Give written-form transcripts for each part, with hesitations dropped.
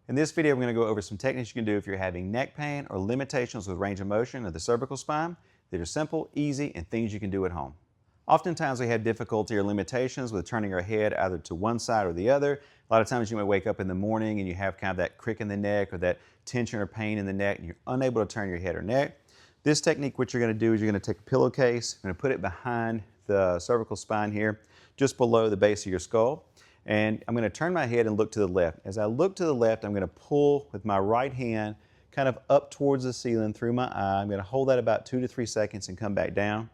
In this video, I'm going to go over some techniques you can do if you're having neck pain or limitations with range of motion of the cervical spine that are simple, easy, and things you can do at home. Oftentimes we have difficulty or limitations with turning our head either to one side or the other. A lot of times you might wake up in the morning and you have kind of that crick in the neck or that tension or pain in the neck and you're unable to turn your head or neck. This technique, what you're going to do is you're going to take a pillowcase, you're going to put it behind the cervical spine here, just below the base of your skull. And I'm going to turn my head and look to the left. As I look to the left, I'm going to pull with my right hand kind of up towards the ceiling through my eye. I'm going to hold that about 2 to 3 seconds and come back down.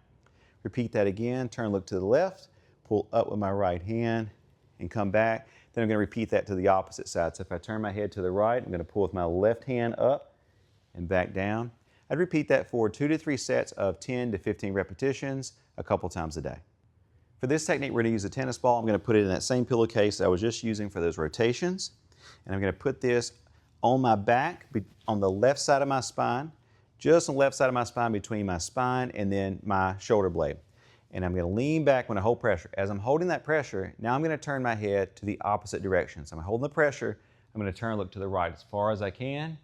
Repeat that again, turn, look to the left, pull up with my right hand and come back. Then I'm going to repeat that to the opposite side. So if I turn my head to the right, I'm going to pull with my left hand up and back down. I'd repeat that for 2 to 3 sets of 10 to 15 repetitions a couple times a day. For this technique, we're going to use a tennis ball. I'm going to put it in that same pillowcase I was just using for those rotations. And I'm going to put this on my back, on the left side of my spine, just on the left side of my spine between my spine and then my shoulder blade. And I'm going to lean back when I hold pressure. As I'm holding that pressure, now I'm going to turn my head to the opposite direction. So I'm holding the pressure, I'm going to turn and look to the right as far as I can.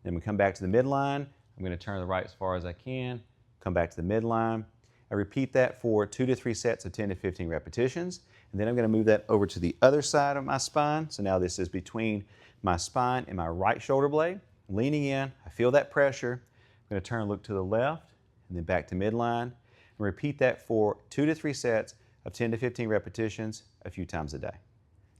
Then we come back to the midline. I'm going to turn to the right as far as I can, come back to the midline. I repeat that for 2 to 3 sets of 10 to 15 repetitions. And then I'm going to move that over to the other side of my spine. So now this is between my spine and my right shoulder blade. I'm leaning in, I feel that pressure. I'm going to turn and look to the left and then back to midline. And repeat that for 2 to 3 sets of 10 to 15 repetitions a few times a day.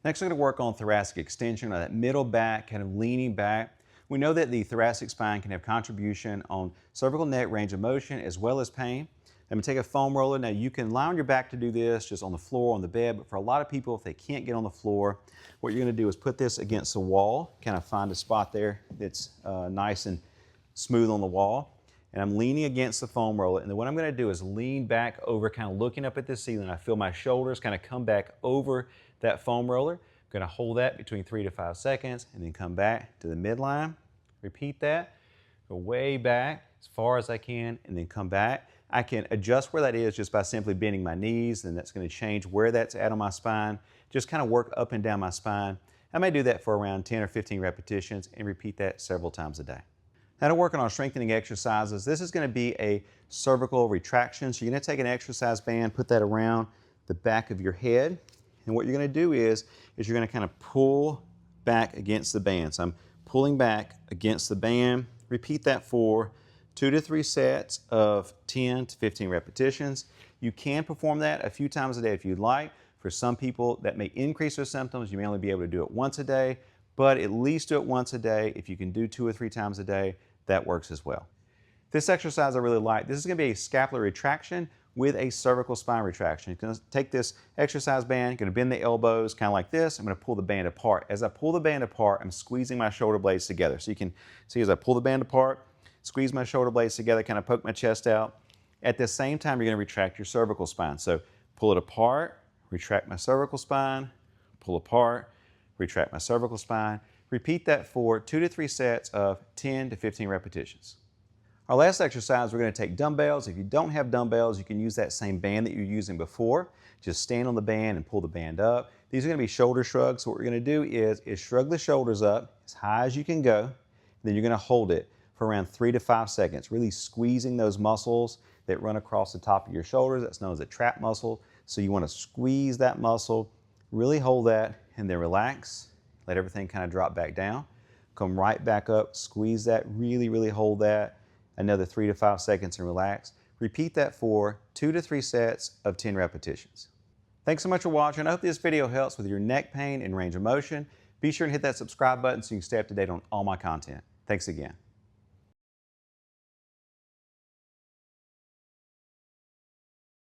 Next, we're going to work on thoracic extension, or that middle back, kind of leaning back. We know that the thoracic spine can have contribution on cervical neck range of motion as well as pain. I'm going to take a foam roller. Now you can lie on your back to do this, just on the floor, on the bed, but for a lot of people, if they can't get on the floor, what you're going to do is put this against the wall, kind of find a spot there that's nice and smooth on the wall. And I'm leaning against the foam roller, and then what I'm going to do is lean back over, kind of looking up at the ceiling. I feel my shoulders kind of come back over that foam roller. I'm going to hold that between 3 to 5 seconds, and then come back to the midline. Repeat that, go way back as far as I can, and then come back. I can adjust where that is just by simply bending my knees, and that's going to change where that's at on my spine. Just kind of work up and down my spine. I may do that for around 10 or 15 repetitions and repeat that several times a day. Now to work on our strengthening exercises, this is going to be a cervical retraction. So you're going to take an exercise band, put that around the back of your head, and what you're going to do is you're going to kind of pull back against the band. So I'm pulling back against the band. Repeat that for 2 to 3 sets of 10 to 15 repetitions. You can perform that a few times a day if you'd like. For some people that may increase their symptoms, you may only be able to do it once a day, but at least do it once a day. If you can do 2 or 3 times a day, that works as well. This exercise I really like. This is going to be a scapular retraction with a cervical spine retraction. You're going to take this exercise band, you're going to bend the elbows kind of like this. I'm going to pull the band apart. As I pull the band apart, I'm squeezing my shoulder blades together. So you can see as I pull the band apart, squeeze my shoulder blades together, kind of poke my chest out. At the same time, you're going to retract your cervical spine. So pull it apart, retract my cervical spine, pull apart, retract my cervical spine. Repeat that for 2 to 3 sets of 10 to 15 repetitions. Our last exercise, we're going to take dumbbells. If you don't have dumbbells, you can use that same band that you're using before. Just stand on the band and pull the band up. These are going to be shoulder shrugs. So what we're going to do is shrug the shoulders up as high as you can go. Then you're going to hold it for around 3 to 5 seconds, really squeezing those muscles that run across the top of your shoulders. That's known as a trap muscle. So you want to squeeze that muscle, really hold that, and then relax. Let everything kind of drop back down. Come right back up, squeeze that, really, really hold that. Another 3 to 5 seconds and relax. Repeat that for 2 to 3 sets of 10 repetitions. Thanks so much for watching. I hope this video helps with your neck pain and range of motion. Be sure and hit that subscribe button so you can stay up to date on all my content. Thanks again.